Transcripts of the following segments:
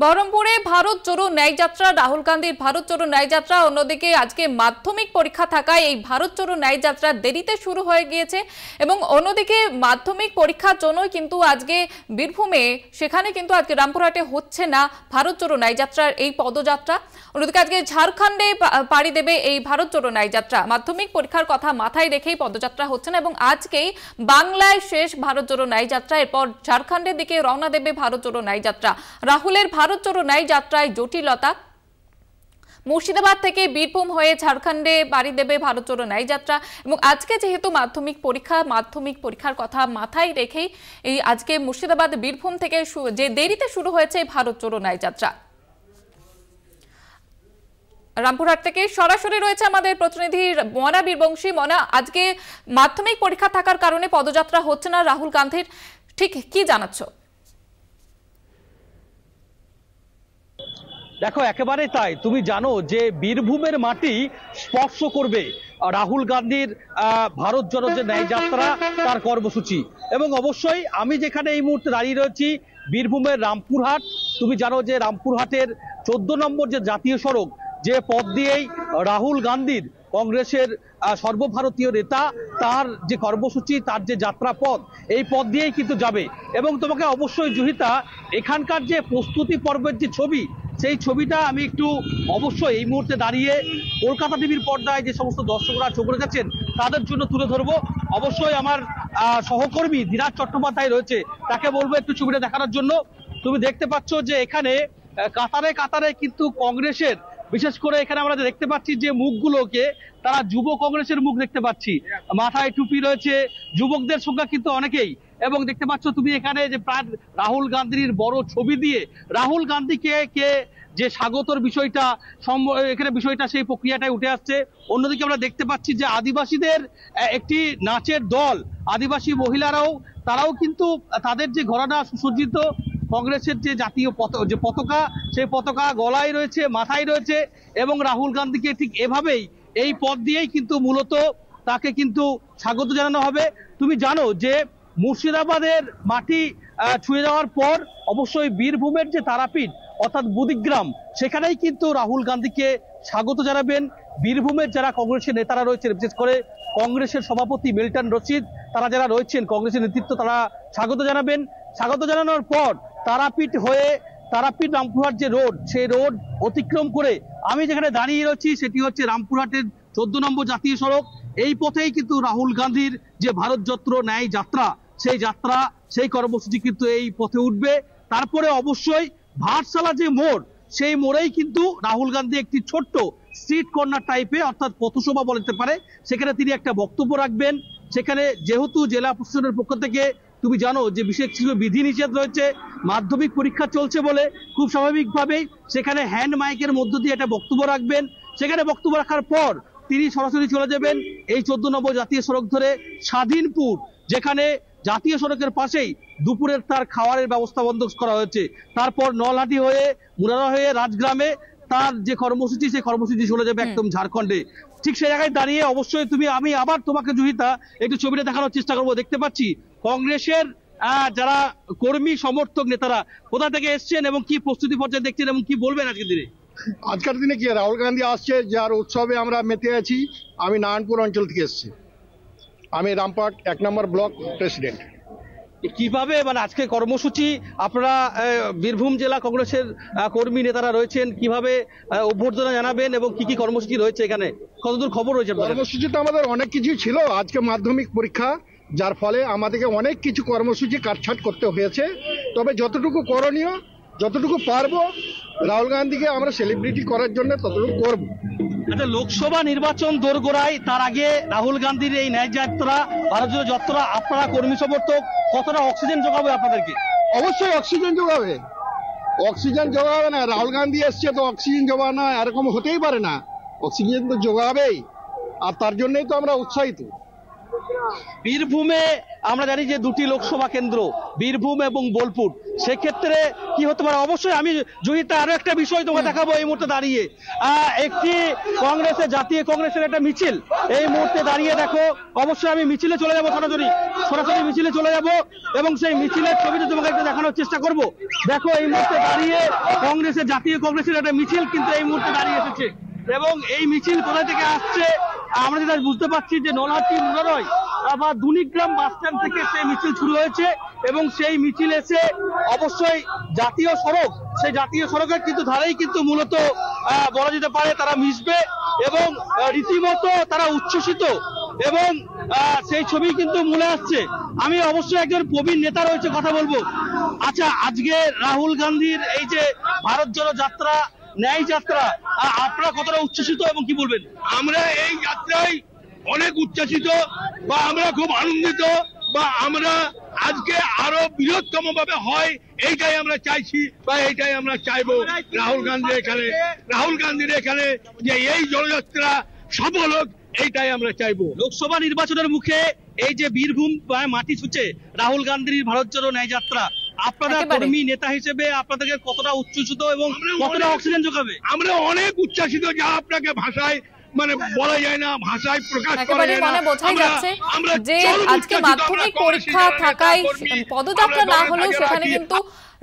বহরমপুরে ভারত জোড়ো ন্যায় যাত্রা, রাহুল গান্ধীর ভারত জোড়ো ন্যায় যাত্রা। অন্যদিকে আজকে মাধ্যমিক পরীক্ষা থাকায় এই ভারত জোড়ো ন্যায় যাত্রা দেরিতে শুরু হয়ে গিয়েছে এবং অন্যদিকে মাধ্যমিক পরীক্ষার জন্যই কিন্তু আজকে বীরভূমে সেখানে কিন্তু আজকে রামপুরহাটে হচ্ছে না ভারত জোড়ো ন্যায় যাত্রার এই পদযাত্রা। অন্যদিকে আজকে ঝাড়খণ্ডে পাড়ি দেবে এই ভারত জোড়ো ন্যায় যাত্রা। মাধ্যমিক পরীক্ষার কথা মাথায় রেখেই পদযাত্রা হচ্ছে না এবং আজকেই বাংলায় শেষ ভারত জোড়ো ন্যায় যাত্রা। এরপর ঝাড়খণ্ডের দিকে রওনা দেবে ভারত জোড়ো ন্যায় যাত্রা। রাহুলের ভারত জোড়ো ন্যায় যাত্রায় জটিলতা। মুর্শিদাবাদ থেকে বীরভূম হয়ে ঝাড়খণ্ডে পাড়ি দেবে ভারত জোড়ো ন্যায় যাত্রা এবং আজকে যেহেতু মাধ্যমিক পরীক্ষার কথা মাথায় রেখেই এই আজকে মুর্শিদাবাদ বীরভূম থেকে যে দেরিতে শুরু হয়েছে ভারত জোড়ো ন্যায় যাত্রা। রামপুরহাট থেকে সরাসরি রয়েছে আমাদের প্রতিনিধি মনা বীরবংশী। মনা, আজকে মাধ্যমিক পরীক্ষা থাকার কারণে পদযাত্রা হচ্ছে না রাহুল গান্ধীর, ঠিক কি জানাচ্ছ? দেখো, একেবারে তাই। তুমি জানো যে বীরভূমের মাটি স্পর্শ করবে রাহুল গান্ধীর ভারত জোড়ো যে ন্যায় যাত্রা তার কর্মসূচি। এবং অবশ্যই আমি যেখানে এই মুহূর্তে দাঁড়িয়ে রয়েছি বীরভূমের রামপুরহাট। তুমি জানো যে রামপুরহাটের 14 নম্বর যে জাতীয় সড়ক, যে পথ দিয়েই রাহুল গান্ধীর কংগ্রেসের সর্বভারতীয় নেতা তার যে কর্মসূচি, তার যে যাত্রা পথ, এই পথ দিয়েই কিন্তু যাবে। এবং তোমাকে অবশ্যই জুহিতা, এখানকার যে প্রস্তুতি পর্বের যে ছবি, সেই ছবিটা আমি একটু অবশ্যই এই মুহূর্তে দাঁড়িয়ে কলকাতা টিভির পর্দায় যে সমস্ত দর্শকরা চোখ রেখেছেন তাদের জন্য তুলে ধরবো। অবশ্যই আমার সহকর্মী ধীরাজ চট্টোপাধ্যায় রয়েছে, তাকে বলবো একটু ছবিটা দেখানোর জন্য। তুমি দেখতে পাচ্ছ যে এখানে কাতারে কাতারে কিন্তু কংগ্রেসের, বিশেষ করে এখানে আমরা দেখতে পাচ্ছি যে মুখগুলোকে, তারা যুব কংগ্রেসের মুখ দেখতে পাচ্ছি। মাথায় টুপি রয়েছে, যুবকদের সংখ্যা কিন্তু অনেকেই। এবং দেখতে পাচ্ছ তুমি এখানে যে প্রায় রাহুল গান্ধীর বড় ছবি দিয়ে রাহুল গান্ধীকে যে স্বাগতর বিষয়টা, এখানে বিষয়টা সেই প্রক্রিয়াটাই উঠে আসছে। অন্যদিকে আমরা দেখতে পাচ্ছি যে আদিবাসীদের একটি নাচের দল, আদিবাসী মহিলারাও, তারাও কিন্তু তাদের যে ঘরানা সুসজ্জিত কংগ্রেসের যে জাতীয় যে পতাকা, সেই পতাকা গলায় রয়েছে, মাথায় রয়েছে। এবং রাহুল গান্ধীকে ঠিক এভাবেই এই পথ দিয়েই কিন্তু মূলত তাকে কিন্তু স্বাগত জানানো হবে। তুমি জানো যে মুর্শিদাবাদের মাটি ছুঁয়ে যাওয়ার পর অবশ্যই বীরভূমের যে তারাপীঠ অর্থাৎ বুদিগ্রাম, সেখানেই কিন্তু রাহুল গান্ধীকে স্বাগত জানাবেন বীরভূমের যারা কংগ্রেসের নেতারা রয়েছেন, বিশেষ করে কংগ্রেসের সভাপতি মিল্টন রশিদ, তারা যারা রয়েছেন কংগ্রেসের নেতৃত্ব, তারা স্বাগত জানাবেন। স্বাগত জানানোর পর তারাপীঠ হয়ে রামপুরহাট যে রোড, সেই রোড অতিক্রম করে আমি যেখানে দাঁড়িয়ে রয়েছি সেটি হচ্ছে রামপুরহাটের 14 নম্বর জাতীয় সড়ক। এই পথেই কিন্তু রাহুল গান্ধীর যে ভারত জোড়ো ন্যায় যাত্রা, সেই কর্মসূচি কিন্তু এই পথে উঠবে। তারপরে অবশ্যই ভাটশালা যে মোড়, সেই মোড়েই কিন্তু রাহুল গান্ধী একটি ছোট্ট স্ট্রিট কর্নার টাইপে, অর্থাৎ পথসভা বলতে পারে, সেখানে তিনি একটা বক্তব্য রাখবেন। সেখানে যেহেতু জেলা প্রশাসনের পক্ষ থেকে তুমি জানো যে বিশেষ কিছু বিধিনিষেধ রয়েছে, মাধ্যমিক পরীক্ষা চলছে বলে খুব স্বাভাবিকভাবেই সেখানে হ্যান্ড মাইকের মধ্য দিয়ে একটা বক্তব্য রাখবেন। সেখানে বক্তব্য রাখার পর তিনি সরাসরি চলে যাবেন এই 14 নম্বর জাতীয় সড়ক ধরে স্বাধীনপুর, যেখানে জাতীয় সড়কের পাশেই দুপুরের তার খাওয়ারের ব্যবস্থা বন্ধ করা হয়েছে। তারপর নলহাটি হয়ে মুরারা হয়ে রাজগ্রামে তার যে কর্মসূচি, সেই কর্মসূচি চলে যাবে একদম ঝাড়খণ্ডে। ঠিক সেই জায়গায় দাঁড়িয়ে অবশ্যই আমি আবার তোমাকে জুহিতা একটু ছবিটা দেখানোর চেষ্টা করবো। দেখতে পাচ্ছি কংগ্রেসের যারা কর্মী সমর্থক নেতারা কোথা থেকে এসছেন এবং কি প্রস্তুতি পর্যায়ে দেখছেন এবং কি বলবেন আজকের দিনে কি রাহুল গান্ধী আসছে, যার উৎসবে আমরা মেতে আছি। আমি নারায়ণপুর অঞ্চল থেকে এসেছি, আমি রামপুরহাট 1 নম্বর ব্লক প্রেসিডেন্ট। কিভাবে আজকে কর্মসূচি, আপনারা বীরভূম জেলা কংগ্রেসের কর্মী নেতারা রয়েছেন, কিভাবে অভ্যর্থনা জানাবেন এবং কি কি কর্মসূচি রয়েছে, এখানে কতদূর খবর রয়েছে? কর্মসূচি তো আমাদের অনেক কিছু ছিল, আজকে মাধ্যমিক পরীক্ষা, যার ফলে আমাদেরকে অনেক কিছু কর্মসূচি কাটছাট করতে হয়েছে। তবে যতটুকু করণীয়, যতটুকু পারবো, রাহুল গান্ধীকে আমরা সেলিব্রিটি করার জন্য ততটুকু করবো। আচ্ছা, লোকসভা নির্বাচন দোরগোড়ায়, তার আগে রাহুল গান্ধীর এই ন্যায় যাত্রা, ভারত জোড়ো যাত্রা, আপনারা কর্মী সমর্থক কতটা অক্সিজেন যোগাবে আপনাদেরকে? অবশ্যই অক্সিজেন যোগাবে। অক্সিজেন যোগাবে না? রাহুল গান্ধী এসছে তো অক্সিজেন যোগাবে না, এরকম হতেই পারে না। অক্সিজেন তো যোগাবেই, আর তার জন্যই তো আমরা উৎসাহিত। বীরভূমে আমরা জানি যে দুটি লোকসভা কেন্দ্র, বীরভূম এবং বোলপুর, সেক্ষেত্রে কি হতে পারে? অবশ্যই আমি জয়িতা আরো একটা বিষয় তোমাকে দেখাবো এই মুহূর্তে দাঁড়িয়ে, একটি জাতীয় কংগ্রেসের একটা মিছিল এই মুহূর্তে দাঁড়িয়ে, দেখো অবশ্যই আমি মিছিলে চলে যাবো, সরাসরি মিছিলে চলে যাব এবং সেই মিছিলের ছবিটা তোমাকে একটু দেখানোর চেষ্টা করব। দেখো এই মুহূর্তে দাঁড়িয়ে জাতীয় কংগ্রেসের একটা মিছিল কিন্তু এই মুহূর্তে দাঁড়িয়ে এসেছে এবং এই মিছিল কোথা থেকে আসছে আমরা যেটা বুঝতে পারছি যে নলহাটি মুরারয় বা দুনিগ্রাম বাস স্ট্যান্ড থেকে সেই মিছিল শুরু হয়েছে এবং সেই মিছিল এসে অবশ্যই জাতীয় সড়ক, সেই জাতীয় সড়কের কিন্তু ধারেই কিন্তু মূলত বলা যেতে পারে তারা মিশবে এবং রীতিমতো তারা উচ্ছ্বসিত এবং সেই ছবি কিন্তু মনে আসছে। আমি অবশ্যই একজন প্রবীণ নেতা রয়েছে, কথা বলবো। আচ্ছা, আজকে রাহুল গান্ধীর এই যে ভারত জোড়ো যাত্রা, ন্যায় যাত্রা, আপনারা কতটা উচ্ছ্বসিত এবং কি বলবেন? আমরা এই যাত্রায় অনেক উচ্ছ্বসিত বা আমরা খুব আনন্দিত বা আমরা আজকে আরো বৃহত্তম ভাবে হয় এইটাই আমরা চাইছি বা এইটাই আমরা চাইবো। রাহুল গান্ধীর এখানে যে এই জনযাত্রা সফল হোক এইটাই আমরা চাইবো। লোকসভা নির্বাচনের মুখে এই যে বীরভূম মাটি ছুঁচে রাহুল গান্ধীর ভারত জোড়ো ন্যায় যাত্রা, আপনারা কর্মী নেতা হিসেবে আপনাদেরকে কতটা উচ্ছ্বসিত এবং কতটা অক্সিজেন যোগাবে? আমরা অনেক উচ্ছ্বসিত, যা আপনাকে ভাষায় মানে বলা যায় না, ভাষায় প্রকাশ করা যায় না। বোঝাই যাচ্ছে যে আজকে মাধ্যমিক পরীক্ষা থাকায় পদযাত্রা না হলেও সেখানে কিন্তু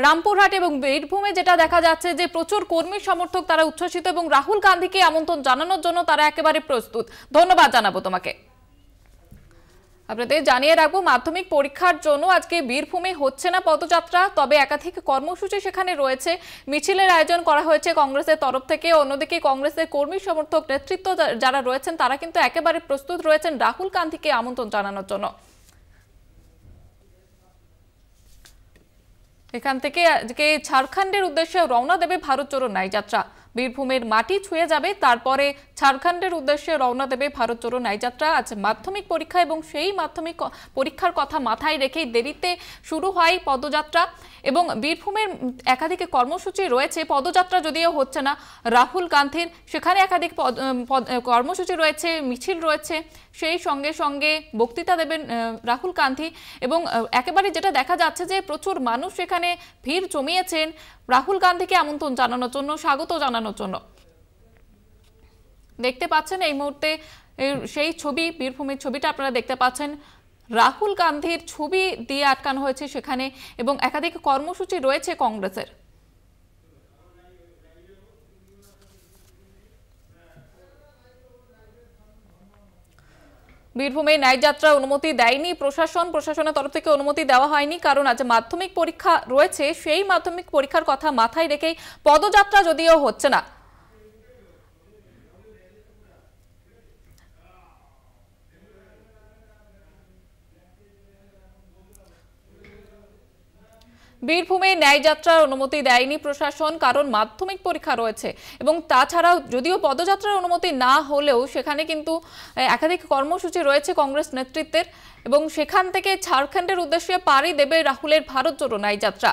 রামপুরহাট এবং বীরভূমে যেটা দেখা যাচ্ছে যে প্রচুর কর্মী সমর্থক তারা উচ্ছ্বসিত এবং রাহুল গান্ধীকে আমন্ত্রণ জানানোর জন্য তারা একেবারে প্রস্তুত। ধন্যবাদ জানাবো তোমাকে। আপনাদের জানিয়ে রাখবো, মাধ্যমিক পরীক্ষার জন্য আজকে বীরভূমে হচ্ছে না পদযাত্রা, তবে একাধিক কর্মসূচি সেখানে রয়েছে। মিছিলের আয়োজন করা হয়েছে কংগ্রেসের তরফ থেকে। অন্যদিকে কংগ্রেসের কর্মী সমর্থক নেতৃত্ব যারা রয়েছেন তারা কিন্তু একেবারে প্রস্তুত রয়েছেন রাহুল গান্ধীকে আমন্ত্রণ জানানোর জন্য। এখান থেকে আজকে ঝাড়খণ্ডের উদ্দেশ্যে রওনা দেবে ভারত জোড়ো ন্যায় যাত্রা। বীরভূমের মাটি ছুঁয়ে যাবে, তারপরে ঝাড়খণ্ডের উদ্দেশ্যে রওনা দেবে ভারত জোড়ো ন্যায় যাত্রা। আজ মাধ্যমিক পরীক্ষা এবং সেই মাধ্যমিক পরীক্ষার কথা মাথায় রেখেই দেরিতে শুরু হয় পদযাত্রা এবং বীরভূমের একাধিক কর্মসূচি রয়েছে। পদযাত্রা যদিও হচ্ছে না রাহুল গান্ধীর, সেখানে একাধিক কর্মসূচি রয়েছে, মিছিল রয়েছে, সেই সঙ্গে সঙ্গে বক্তৃতা দেবেন রাহুল গান্ধী এবং একেবারে যেটা দেখা যাচ্ছে যে প্রচুর মানুষ সেখানে ভিড় জমিয়েছেন রাহুল গান্ধীকে আমন্ত্রণ জানানোর জন্য, স্বাগত জানানোর জন্য। দেখতে পাচ্ছেন এই মুহূর্তে সেই ছবি, বীরভূমের ছবিটা আপনারা দেখতে পাচ্ছেন। রাহুল গান্ধীর ছবি দিয়ে আটকানো হয়েছে সেখানে এবং একাধিক কর্মসূচি রয়েছে কংগ্রেসের। বীরভূমে ন্যায় যাত্রা অনুমতি দেয়নি প্রশাসনের তরফ থেকে অনুমতি দেওয়া হয়নি, কারণ আজ মাধ্যমিক পরীক্ষা রয়েছে। সেই মাধ্যমিক পরীক্ষার কথা মাথায় রেখেই পদযাত্রা যদিও হচ্ছে না। বীরভূমে ন্যায় যাত্রার অনুমতি দেয়নি প্রশাসন, কারণ মাধ্যমিক পরীক্ষা রয়েছে এবং তাছাড়াও যদিও পদযাত্রার অনুমতি না হলেও সেখানে কিন্তু একাধিক কর্মসূচি রয়েছে কংগ্রেস নেতৃত্বের এবং সেখান থেকে ঝাড়খণ্ডের উদ্দেশ্যে পাড়ি দেবে রাহুলের ভারত জোড়ো ন্যায় যাত্রা।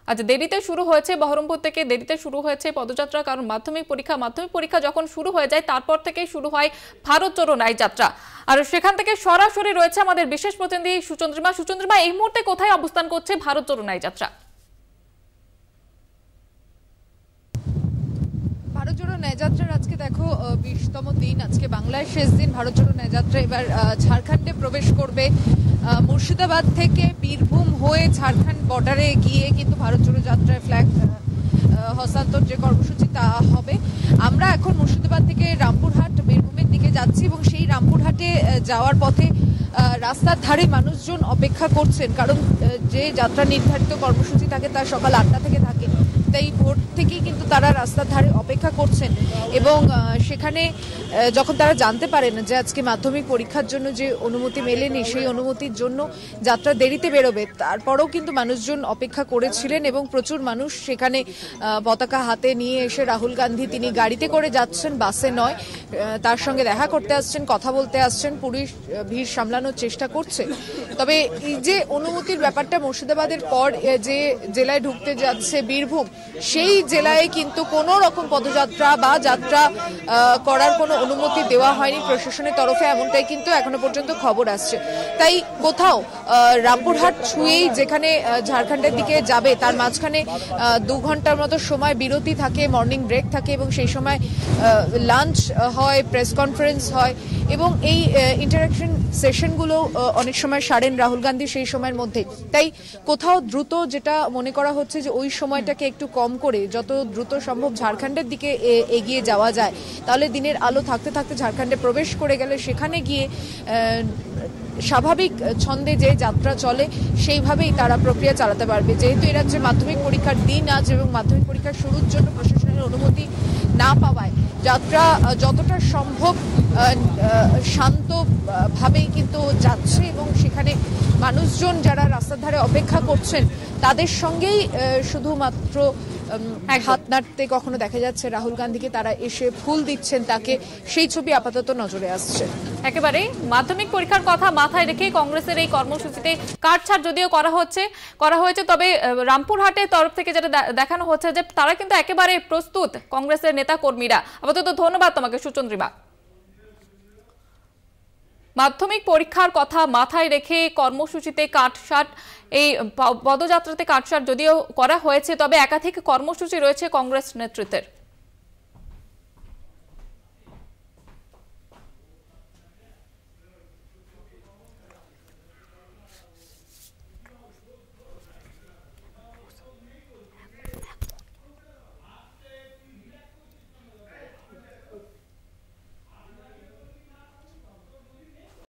আজ দেরিতে শুরু হয়েছে, বহরমপুর থেকে দেরিতে শুরু হয়েছে পদযাত্রা, কারণ মাধ্যমিক পরীক্ষা যখন শুরু হয়ে যায় তারপর থেকেই শুরু হয় ভারত জোড়ো ন্যায় যাত্রা। আর সেখান থেকে সরাসরি রয়েছে আমাদের বিশেষ প্রতিনিধি সুচন্দ্রিমা। এই মুহূর্তে কোথায় অবস্থান করছে ভারত জোড়ো ন্যায় যাত্রা? ভারত জোড়ো ন্যায় যাত্রার আজকে দেখো 20তম দিন, আজকে বাংলায় শেষ দিন। ভারত জোড়ো ন্যায় যাত্রা এবার ঝাড়খণ্ডে প্রবেশ করবে। মুর্শিদাবাদ থেকে বীরভূম হয়ে ঝাড়খণ্ড বর্ডারে গিয়ে কিন্তু ভারত জোড়ো যাত্রায় ফ্ল্যাগ হস্তান্তর যে কর্মসূচি তা হবে। আমরা এখন মুর্শিদাবাদ থেকে রামপুরহাট বীরভূমের দিকে যাচ্ছি এবং সেই রামপুরহাটে যাওয়ার পথে রাস্তার ধারে মানুষজন অপেক্ষা করছেন, কারণ যে যাত্রা নির্ধারিত কর্মসূচি থাকে তা সকাল 8টা থেকে থাকে, তাই ভোর থেকেই কিন্তু তারা রাস্তার ধারে অপেক্ষা করছেন এবং সেখানে যখন তারা জানতে পারেন যে আজকে মাধ্যমিক পরীক্ষার জন্য যে অনুমতি মেলেনি, সেই অনুমতির জন্য যাত্রা দেরিতে বেরোবে, তারপরেও কিন্তু মানুষজন অপেক্ষা করেছিলেন এবং প্রচুর মানুষ সেখানে পতাকা হাতে নিয়ে এসে রাহুল গান্ধী তিনি গাড়িতে করে যাচ্ছেন, বাসে নয়, তার সঙ্গে দেখা করতে আসছেন, কথা বলতে আসছেন, পুলিশ ভিড় সামলানোর চেষ্টা করছে। তবে এই যে অনুমতির ব্যাপারটা, মুর্শিদাবাদের পর যে জেলায় ঢুকতে যাচ্ছে বীরভূম, সেই জেলায় কিন্তু কোনো রকম পদযাত্রা বা যাত্রা করার কোনো অনুমতি দেওয়া হয়নি প্রশাসনের তরফে, এমনটাই কিন্তু এখনো পর্যন্ত খবর আসছে। তাই কোথাও রামপুরহাট ছুঁয়েই যেখানে ঝাড়খণ্ডের দিকে যাবে তার মাঝখানে 2 ঘন্টার মতো সময় বিরতি থাকে, মর্নিং ব্রেক থাকে এবং সেই সময় লাঞ্চ হয়, প্রেস কনফারেন্স হয় এবং এই ইন্টারাকশন সেশনগুলো অনেক সময় সারেন রাহুল গান্ধী সেই সময়ের মধ্যে। তাই কোথাও দ্রুত যেটা মনে করা হচ্ছে যে ওই সময়টাকে একটু কম করে যত দ্রুত সম্ভব ঝাড়খণ্ডের দিকে এগিয়ে যাওয়া যায়, তাহলে দিনের আলো থাকতে থাকতে ঝাড়খণ্ডে প্রবেশ করে গেলে সেখানে গিয়ে স্বাভাবিক ছন্দে যে যাত্রা চলে সেইভাবেই তারা প্রক্রিয়া চালাতে পারবে। যেহেতু এ রাজ্যে মাধ্যমিক পরীক্ষার দিন আজ এবং মাধ্যমিক পরীক্ষা শুরুর জন্য প্রশাসনের অনুমতি না পাওয়ায় যাত্রা যতটা সম্ভব শান্তভাবেই কিন্তু যাচ্ছে এবং সেখানে মানুষজন যারা রাস্তার ধারে অপেক্ষা করছেন তাদের সঙ্গেই শুধুমাত্র হাত নাড়তে কখনো দেখা যাচ্ছে রাহুল গান্ধীকে, তারা এসে ফুল দিচ্ছেন তাকে, সেই ছবি আপাতত নজরে আসছে। একেবারে মাধ্যমিক পরীক্ষার কথা মাথায় রেখে কংগ্রেসের এই কর্মসূচিতে কাটছাট যদিও করা হয়েছে, তবে রামপুরহাটের তরফ থেকে যেটা দেখানো হচ্ছে যে তারা কিন্তু একেবারে প্রস্তুত কংগ্রেসের নেতা কর্মীরা। আপাতত ধন্যবাদ তোমাকে সুচন্দ্রিমা। মাধ্যমিক পরীক্ষার কথা মাথায় রেখে কর্মসূচিতে কাটছাট, এই পদযাত্রাতে কাটছাট যদিও করা হয়েছে, তবে একাধিক কর্মসূচি রয়েছে কংগ্রেস নেতৃত্বের।